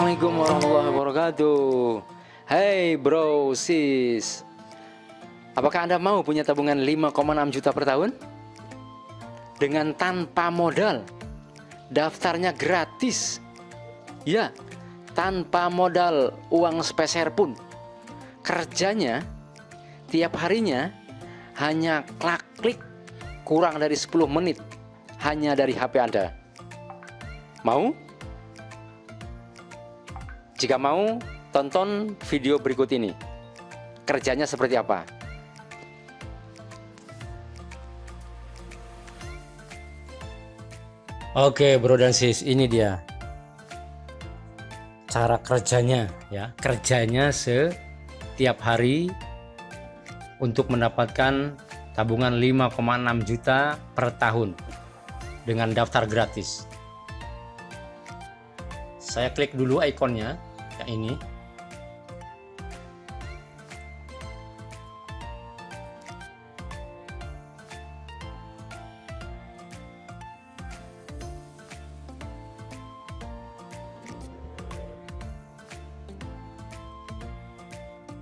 Assalamualaikum warahmatullahi wabarakatuh. Hey bro, sis, apakah Anda mau punya tabungan 5,6 juta per tahun? Dengan tanpa modal, daftarnya gratis. Ya, tanpa modal uang sepeser pun. Kerjanya tiap harinya hanya klik kurang dari 10 menit hanya dari HP Anda. Mau? Jika mau, tonton video berikut ini. Kerjanya seperti apa? Oke, bro dan sis, ini dia cara kerjanya ya. Kerjanya setiap hari untuk mendapatkan tabungan 5,6 juta per tahun dengan daftar gratis. Saya klik dulu ikonnya yang ini.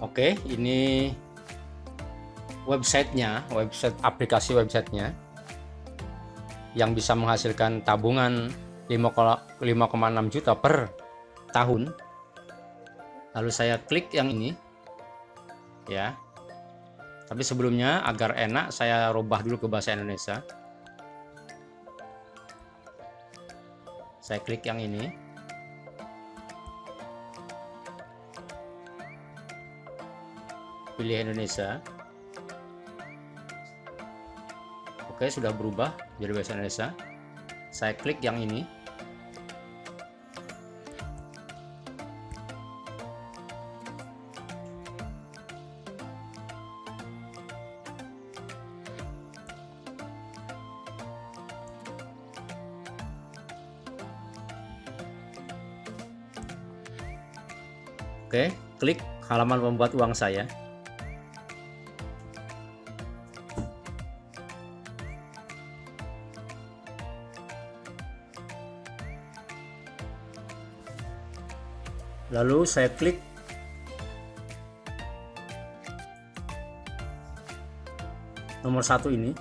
Oke, ini websitenya, aplikasi websitenya yang bisa menghasilkan tabungan 5,6 juta per tahun. Lalu saya klik yang ini ya. Tapi sebelumnya agar enak saya rubah dulu ke bahasa Indonesia. Saya klik yang ini. Pilih Indonesia. Oke, sudah berubah jadi bahasa Indonesia. Saya klik yang ini. Oke, klik halaman membuat uang saya. Lalu saya klik nomor 1 ini,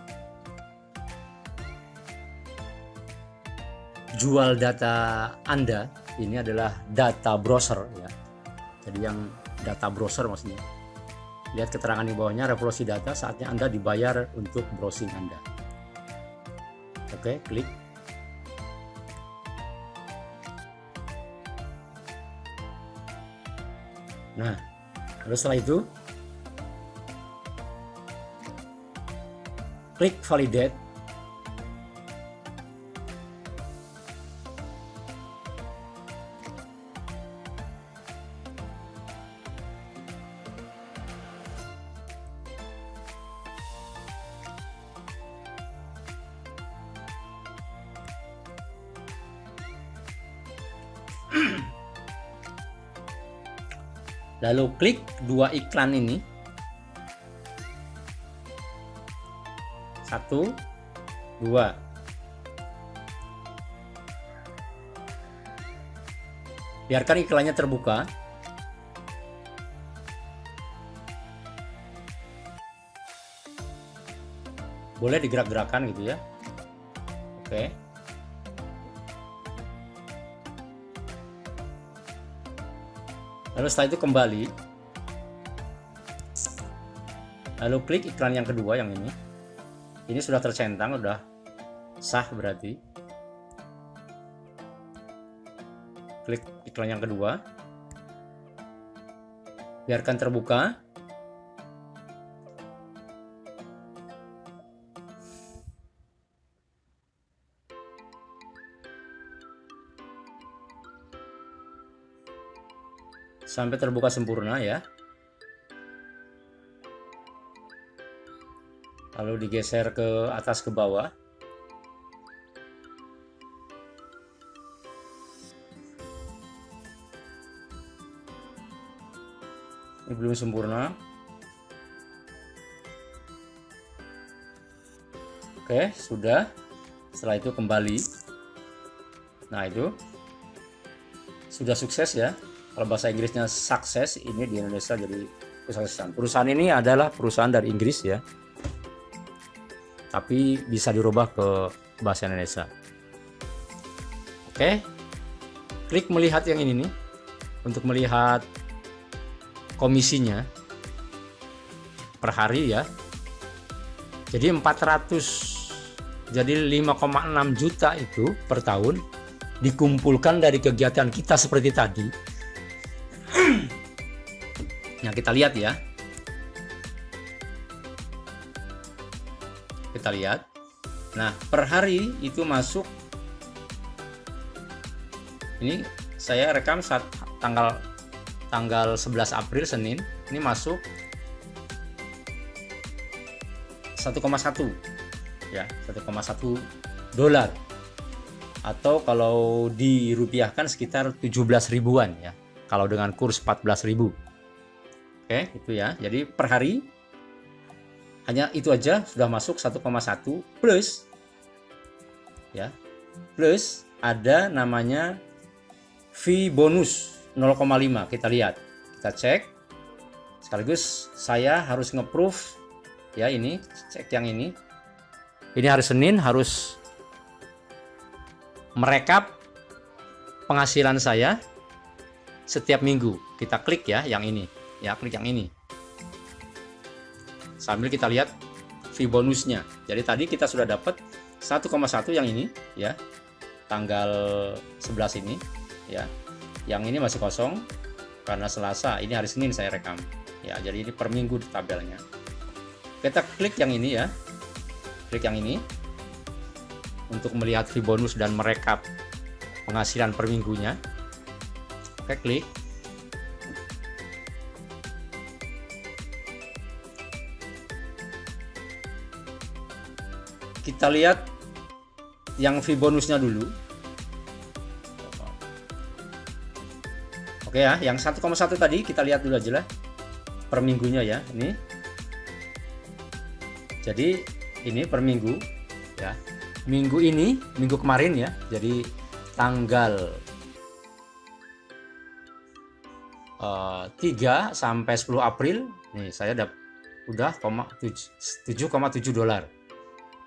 jual data Anda. Ini adalah data browser ya. Jadi yang data browser maksudnya. Lihat keterangan di bawahnya, revolusi data, saatnya Anda dibayar untuk browsing Anda. Oke, klik. Nah, lalu setelah itu klik validate. Lalu klik 2 iklan ini. 1, 2. Biarkan iklannya terbuka. Boleh digerak-gerakan gitu ya. Oke. Lalu setelah itu kembali. Lalu klik iklan yang kedua yang ini. Ini sudah tercentang, sudah sah berarti. Klik iklan yang kedua. Biarkan terbuka. Sampai terbuka sempurna ya. Lalu digeser ke atas ke bawah. Ini belum sempurna. Oke, sudah. Setelah itu kembali. Nah, itu sudah sukses ya. Kalau bahasa Inggrisnya sukses, ini di Indonesia jadi kesuksesan. Perusahaan ini adalah perusahaan dari Inggris ya, tapi bisa dirubah ke bahasa Indonesia. Oke, klik melihat yang ini nih untuk melihat komisinya per hari ya. Jadi 400, jadi 5,6 juta itu per tahun dikumpulkan dari kegiatan kita seperti tadi. Nah, kita lihat ya. Kita lihat. Nah, per hari itu masuk, ini saya rekam saat tanggal 11 April Senin, ini masuk 1,1 ya, 1,1 dolar, atau kalau dirupiahkan sekitar 17 ribuan ya, kalau dengan kurs 14 ribu. Oke, itu ya. Jadi per hari hanya itu aja sudah masuk 1,1 plus ya, plus ada namanya fee bonus 0,5. Kita lihat, kita cek sekaligus. Saya harus nge-proof ya, ini cek yang ini hari Senin harus merekap penghasilan saya setiap minggu. Kita klik ya yang ini ya, klik yang ini sambil kita lihat fee bonusnya. Jadi tadi kita sudah dapat 1,1 yang ini ya, tanggal 11 ini ya. Yang ini masih kosong karena Selasa, ini hari Senin saya rekam ya. Jadi ini per minggu di tabelnya. Kita klik yang ini ya, klik yang ini untuk melihat fee bonus dan merekap penghasilan per minggunya. Oke, klik. Kita lihat yang fee bonusnya dulu. Oke ya, yang 1,1 tadi kita lihat dulu aja lah per minggunya ya. Ini jadi ini per minggu ya, minggu ini, minggu kemarin ya, jadi tanggal 3 sampai 10 April nih saya udah 7,7 dolar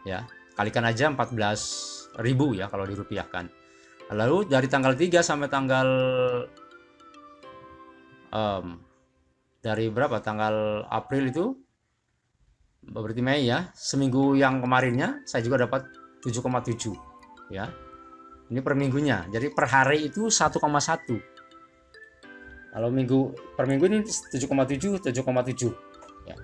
ya, kalikan aja 14 ribu ya kalau dirupiahkan. Lalu dari tanggal 3 sampai tanggal dari berapa, tanggal April itu berarti Mei ya, seminggu yang kemarinnya saya juga dapat 7,7 ya. Ini per minggunya, jadi per hari itu 1,1. Kalau per minggu ini 7,7 ya.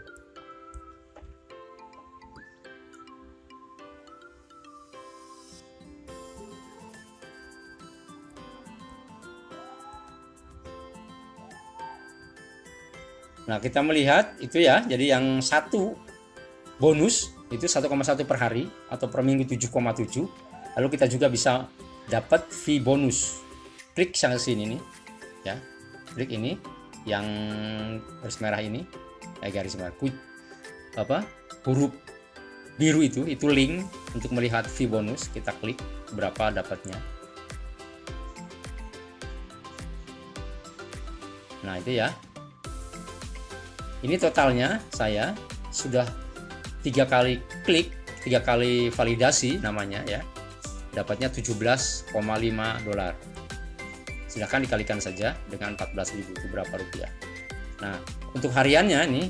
Nah, kita melihat itu ya, jadi yang satu bonus itu 1,1 per hari atau per minggu 7,7. Lalu kita juga bisa dapat fee bonus. Klik yang sini nih ya, klik ini yang garis merah ini, garis merah huruf biru itu link untuk melihat fee bonus. Kita klik berapa dapatnya. Nah, itu ya. Ini totalnya saya sudah 3 kali klik, 3 kali validasi namanya ya, dapatnya 17,5 dolar. Silahkan dikalikan saja dengan 14.000 itu berapa rupiah. Nah, untuk hariannya ini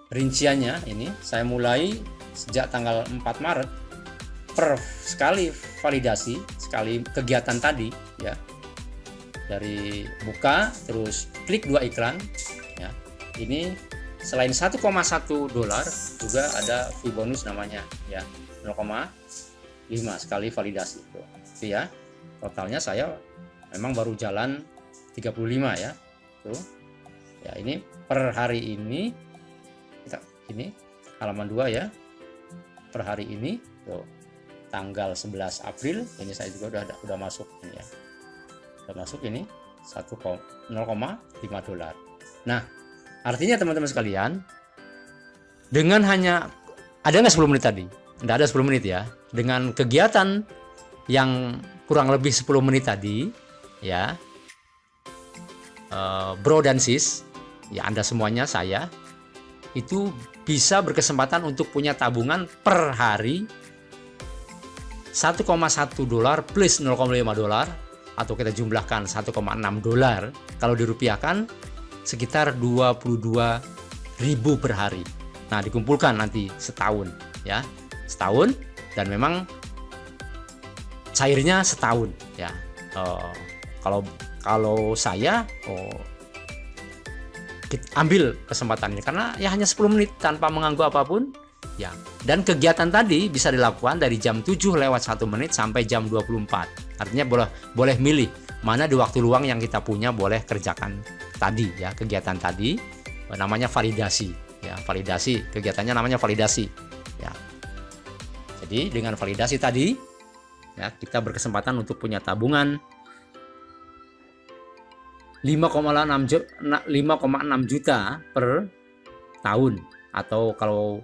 rinciannya ini saya mulai sejak tanggal 4 Maret per sekali validasi, sekali kegiatan tadi ya, dari buka terus klik 2 iklan ya. Ini selain 1,1 dolar juga ada fee bonus namanya ya, 0,5 sekali validasi itu ya. Totalnya saya memang baru jalan 35 ya tuh ya. Ini per hari ini ini halaman 2 ya, per hari ini tuh tanggal 11 April ini saya juga udah masuk ini ya, udah masuk ini 0,5 dolar. Nah, artinya teman-teman sekalian, dengan hanya ada nggak 10 menit tadi? Nggak ada 10 menit ya. Dengan kegiatan yang kurang lebih 10 menit tadi, ya, bro dan sis, ya Anda semuanya, saya itu bisa berkesempatan untuk punya tabungan per hari 1,1 dolar plus 0,5 dolar, atau kita jumlahkan 1,6 dolar, kalau dirupiahkan sekitar 22.000 per hari. Nah, dikumpulkan nanti setahun, ya, setahun, dan memang cairnya setahun, ya. Kalau saya ambil kesempatan ini karena ya hanya 10 menit tanpa mengganggu apapun, ya. Dan kegiatan tadi bisa dilakukan dari jam 7 lewat 1 menit sampai jam 24. Artinya boleh milih mana di waktu luang yang kita punya, boleh kerjakan tadi, ya, kegiatan tadi. Namanya validasi, ya, validasi, kegiatannya namanya validasi, ya. Jadi dengan validasi tadi, ya, kita berkesempatan untuk punya tabungan 5,6 juta per tahun, atau kalau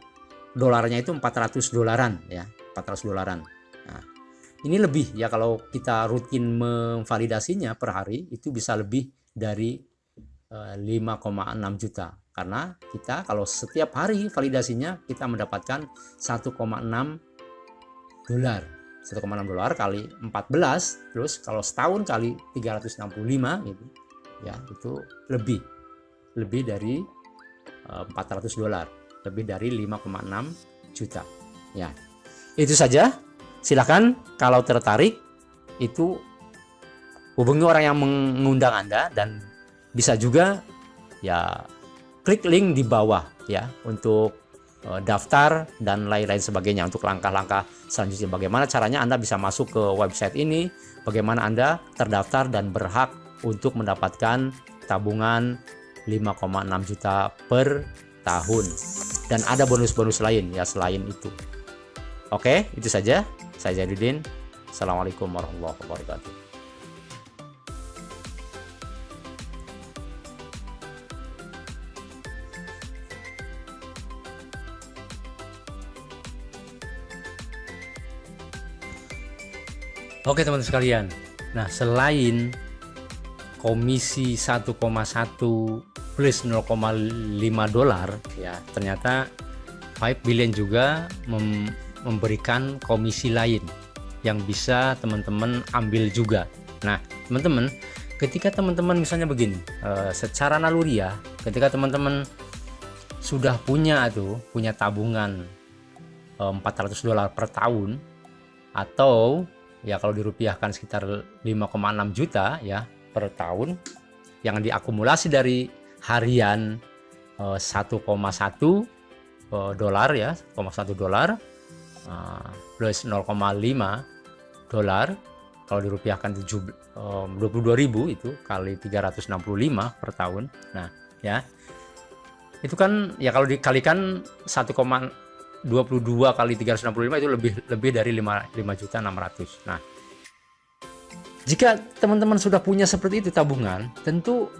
dolarnya itu 400 dolaran, ya, 400 dolaran. Nah, ini lebih, ya, kalau kita rutin memvalidasinya per hari itu bisa lebih dari 5,6 juta, karena kita kalau setiap hari validasinya kita mendapatkan 1,6 dolar. 1,6 dolar kali 14, terus kalau setahun kali 365 gitu, ya, itu lebih dari 400 dolar, lebih dari 5,6 juta, ya. Itu saja. Silahkan kalau tertarik itu hubungi orang yang mengundang Anda, dan bisa juga, ya, klik link di bawah, ya, untuk daftar dan lain-lain sebagainya. Untuk langkah-langkah selanjutnya bagaimana caranya Anda bisa masuk ke website ini, bagaimana Anda terdaftar dan berhak untuk mendapatkan tabungan 5,6 juta per tahun, dan ada bonus-bonus lain, ya, selain itu. Oke, itu saja. Saya Zainuddin. Assalamualaikum warahmatullahi wabarakatuh. Oke teman-teman sekalian, nah selain komisi 1,1 plus 0,5 dolar, ya, ternyata 5 billion juga memberikan komisi lain yang bisa teman-teman ambil juga. Nah teman-teman, ketika teman-teman misalnya begini, secara naluriah, ketika teman-teman sudah punya tabungan 400 dolar per tahun, atau ya kalau dirupiahkan sekitar 5,6 juta, ya, per tahun, yang diakumulasi dari harian 1,1 dolar, ya, 1,1 dolar plus 0,5 dolar, kalau dirupiahkan 22.000 itu kali 365 per tahun. Nah, ya, itu kan, ya, kalau dikalikan 1,22 kali 365 itu lebih dari 5.600.000. Nah, jika teman-teman sudah punya seperti itu tabungan, tentu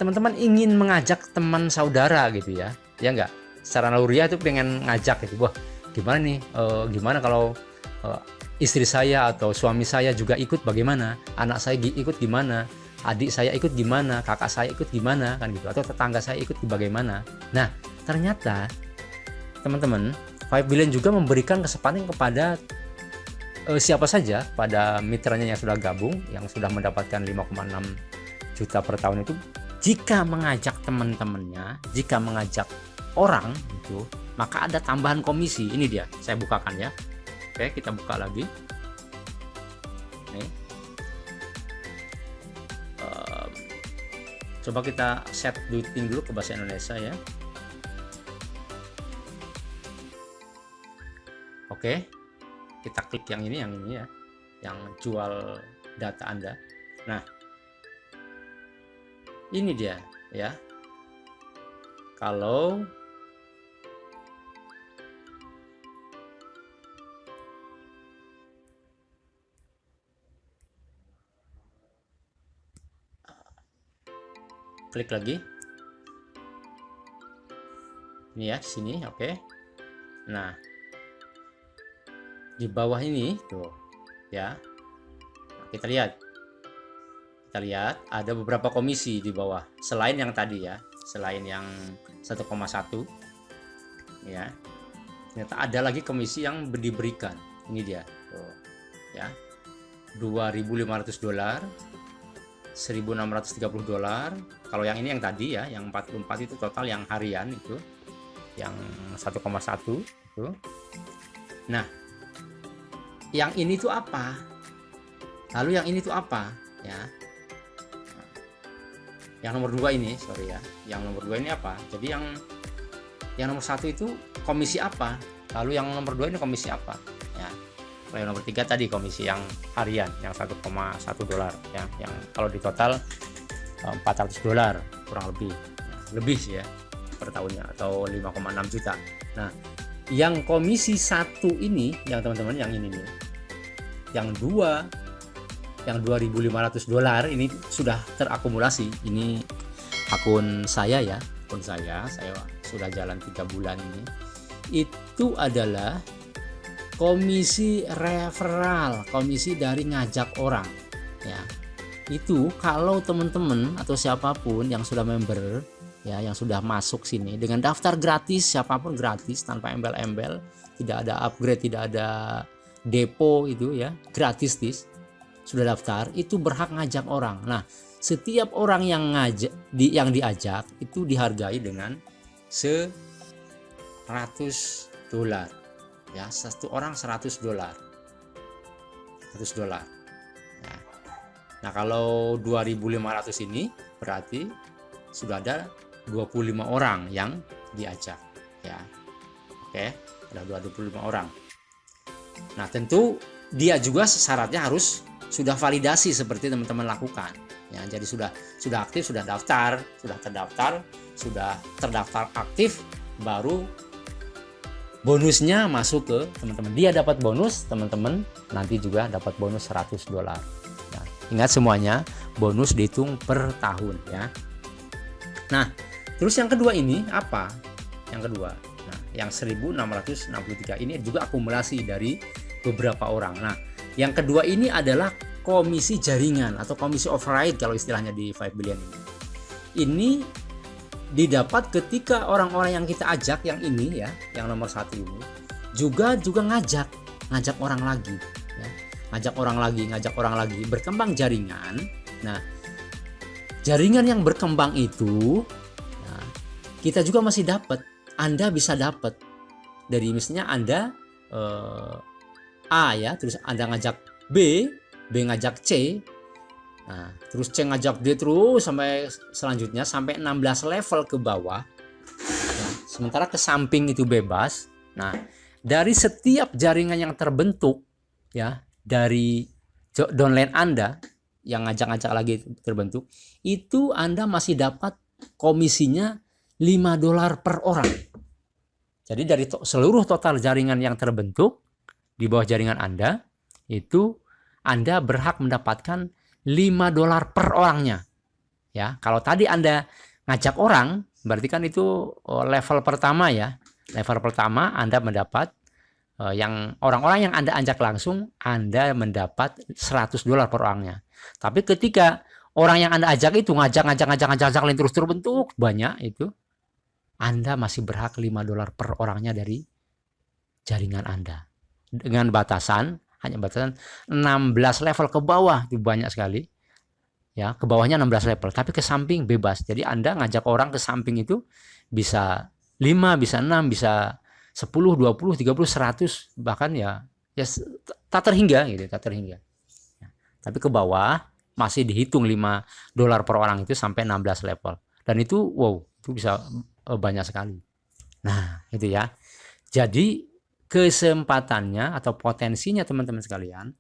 teman-teman ingin mengajak teman saudara gitu, ya enggak, secara naluriah itu pengen ngajak gitu, wah gimana nih, gimana kalau istri saya atau suami saya juga ikut, bagaimana, anak saya ikut gimana, adik saya ikut gimana, kakak saya ikut gimana, kan gitu, atau tetangga saya ikut bagaimana. Nah ternyata teman-teman, 5 billion juga memberikan kesempatan kepada siapa saja pada mitranya yang sudah gabung, yang sudah mendapatkan 5,6 juta per tahun itu, jika mengajak teman-temannya, jika mengajak orang itu, maka ada tambahan komisi. Ini dia, saya bukakan, ya. Oke, kita buka lagi. Nih. Coba kita set duiting dulu ke bahasa Indonesia, ya. Oke, kita klik yang ini ya, yang jual data Anda. Nah, ini dia, ya. Kalau klik lagi, ini ya, sini, oke. Nah, di bawah ini tuh, ya, kita lihat kita lihat ada beberapa komisi di bawah selain yang tadi ya, selain yang 1,1 ya. Ternyata ada lagi komisi yang diberikan. Ini dia tuh, ya, $2.500, $1.630. Kalau yang ini yang tadi ya, yang 44 itu total yang harian itu, yang 1,1 itu. Nah, yang ini tuh apa? Lalu yang ini tuh apa? Ya, yang nomor 2 ini, sorry ya, yang nomor 2 ini apa? Jadi yang nomor 1 itu komisi apa? Lalu yang nomor 2 ini komisi apa? Ya, kalau yang nomor 3 tadi komisi yang harian, yang $1,1 ya, yang kalau di total $400 kurang lebih, nah, lebih sih ya per tahunnya, atau 5,6 juta. Nah, yang komisi 1 ini, yang teman-teman yang ini nih, yang $2.500 ini sudah terakumulasi. Ini akun saya ya, akun saya sudah jalan 3 bulan ini. Itu adalah komisi referral, komisi dari ngajak orang ya. Itu kalau teman-teman atau siapapun yang sudah member ya, yang sudah masuk sini dengan daftar gratis, siapapun gratis tanpa embel-embel, tidak ada upgrade, tidak ada depo, itu ya, gratis sudah daftar, itu berhak ngajak orang. Nah, setiap orang yang diajak itu dihargai dengan $100 ya, satu orang $100. Nah, kalau 2.500 ini berarti sudah ada 25 orang yang diajak ya. Oke, ada 25 orang. Nah, tentu dia juga syaratnya harus sudah validasi seperti teman-teman lakukan ya. Jadi sudah aktif, sudah terdaftar, sudah terdaftar aktif, baru bonusnya masuk ke teman-teman. Dia dapat bonus, teman-teman nanti juga dapat bonus $100 ya. Ingat semuanya bonus dihitung per tahun ya. Nah, terus yang kedua ini apa? Yang kedua, nah, yang 1.663 ini juga akumulasi dari beberapa orang. Nah, yang kedua ini adalah komisi jaringan atau komisi override kalau istilahnya di 5 billion ini. Ini didapat ketika orang-orang yang kita ajak, yang ini ya, yang nomor 1 ini juga ngajak orang lagi ya. Ngajak orang lagi, berkembang jaringan. Nah, jaringan yang berkembang itu nah, kita juga masih dapat. Anda bisa dapat dari misalnya Anda A ya, terus Anda ngajak B ngajak C, nah, terus C ngajak D terus sampai selanjutnya sampai 16 level ke bawah. Nah, sementara ke samping itu bebas. Nah, dari setiap jaringan yang terbentuk ya, dari downline Anda yang ngajak-ngajak lagi terbentuk, itu Anda masih dapat komisinya $5 per orang. Jadi dari seluruh total jaringan yang terbentuk di bawah jaringan Anda, itu Anda berhak mendapatkan $5 per orangnya. Ya, kalau tadi Anda ngajak orang, berarti kan itu level pertama ya. Level pertama Anda mendapat yang orang-orang yang Anda ajak langsung, Anda mendapat $100 per orangnya. Tapi ketika orang yang Anda ajak itu ngajak terus terbentuk banyak, itu Anda masih berhak $5 per orangnya dari jaringan Anda. Dengan hanya batasan 16 level ke bawah, itu banyak sekali ya, ke bawahnya 16 level, tapi ke samping bebas. Jadi Anda ngajak orang ke samping itu bisa 5, bisa 6, bisa 10, 20, 30, 100, bahkan ya tak terhingga gitu, tak terhingga ya. Tapi ke bawah masih dihitung $5 per orang itu sampai 16 level, dan itu wow, itu bisa banyak sekali. Nah, itu ya. Jadi kesempatannya atau potensinya teman-teman sekalian,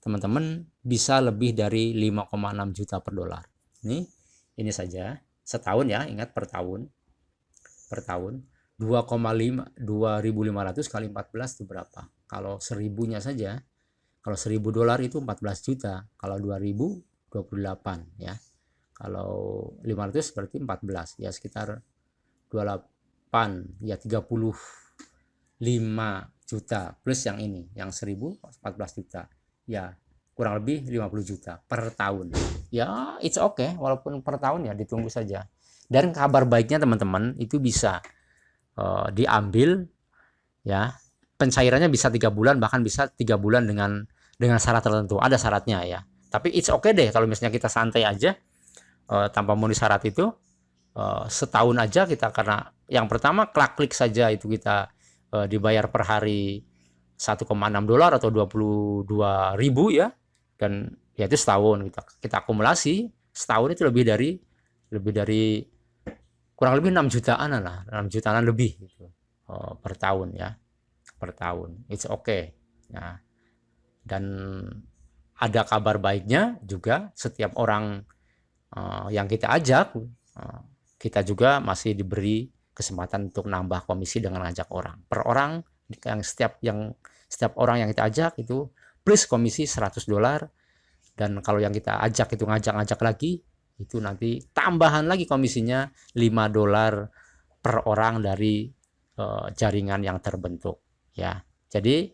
teman-teman bisa lebih dari 5,6 juta per dolar. Ini saja setahun ya, ingat per tahun 2,5 2.500 kali 14 itu berapa? Kalau 1000-nya saja, kalau $1.000 itu 14 juta, kalau 2.000 28 ya, kalau 500 berarti 14 ya, sekitar 28 ya, 35 juta plus yang ini yang 1.000 14 juta ya, kurang lebih 50 juta per tahun. ya it's okay, walaupun per tahun ya ditunggu saja. Dan kabar baiknya teman-teman, itu bisa diambil ya, pencairannya bisa 3 bulan, bahkan bisa 3 bulan dengan syarat tertentu, ada syaratnya ya. Tapi it's okay deh kalau misalnya kita santai aja tanpa memenuhi syarat itu, setahun aja kita, karena yang pertama klik saja itu kita dibayar per hari $1,6 atau 22.000 ya, dan ya itu setahun kita akumulasi setahun itu lebih dari kurang lebih 6 jutaan lah, 6 jutaan lebih gitu, per tahun ya, per tahun. It's okay ya. Dan ada kabar baiknya juga, setiap orang yang kita ajak, kita juga masih diberi kesempatan untuk nambah komisi dengan ngajak orang. Per orang, setiap orang yang kita ajak itu plus komisi $100. Dan kalau yang kita ajak itu ngajak lagi, itu nanti tambahan lagi komisinya $5 per orang dari jaringan yang terbentuk ya. Jadi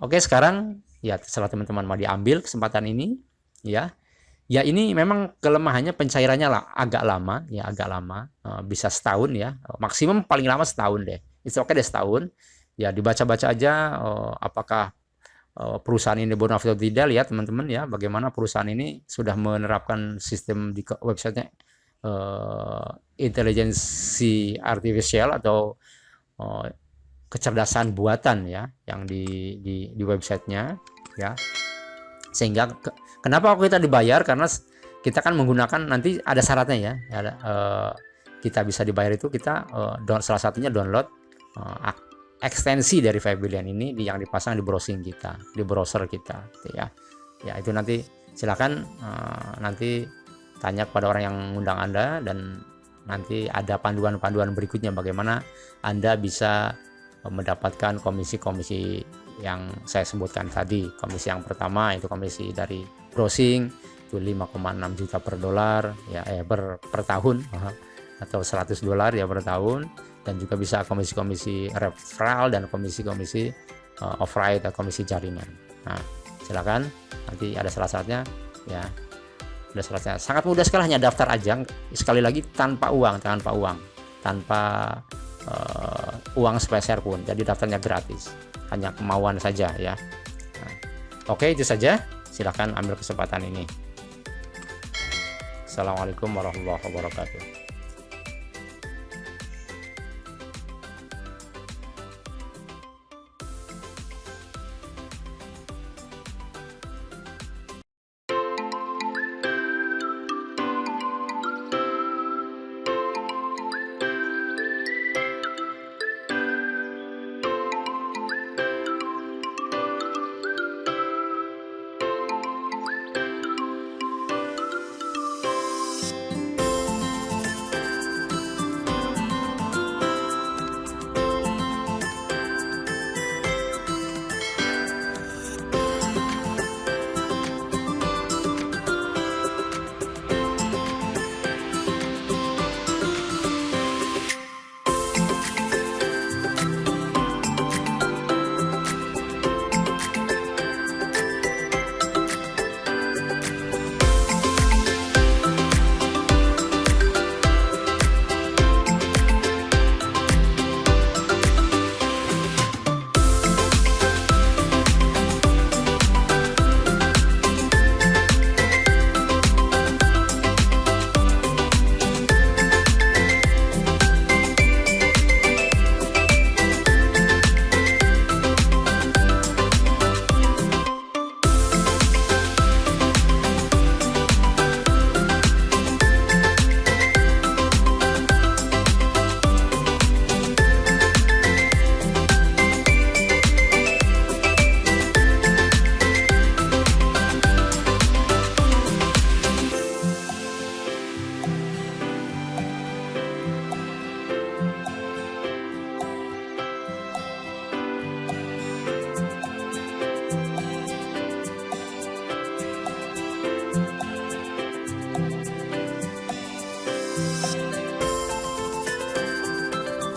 oke, sekarang ya terserah teman-teman mau diambil kesempatan ini ya. Ya ini memang kelemahannya pencairannya lah agak lama ya, bisa setahun ya, maksimum paling lama setahun deh. It's okay deh setahun ya, dibaca-baca aja apakah perusahaan ini bonafide atau tidak. Lihat teman-teman ya, bagaimana perusahaan ini sudah menerapkan sistem di websitenya intelijensi artificial atau kecerdasan buatan ya, yang di websitenya ya. Sehingga kenapa kita dibayar, karena kita kan menggunakan, nanti ada syaratnya ya, kita bisa dibayar itu kita salah satunya download ekstensi dari 5 Billion ini yang dipasang di browsing kita, di browser kita gitu ya. Ya itu nanti silakan nanti tanya kepada orang yang ngundang Anda, dan nanti ada panduan-panduan berikutnya bagaimana Anda bisa mendapatkan komisi-komisi yang saya sebutkan tadi. Komisi yang pertama itu komisi dari browsing itu $5,6 juta per dolar ya, per tahun, atau $100 ya per tahun. Dan juga bisa komisi-komisi referral dan komisi-komisi override atau komisi jaringan. Nah, silakan, nanti ada syarat-syaratnya ya. Ada syaratnya. Sangat mudah sekali, hanya daftar aja. Sekali lagi tanpa uang, tanpa uang sepeser pun. Jadi daftarnya gratis. Hanya kemauan saja ya. Nah, oke, itu saja. Silakan ambil kesempatan ini. Assalamualaikum warahmatullahi wabarakatuh.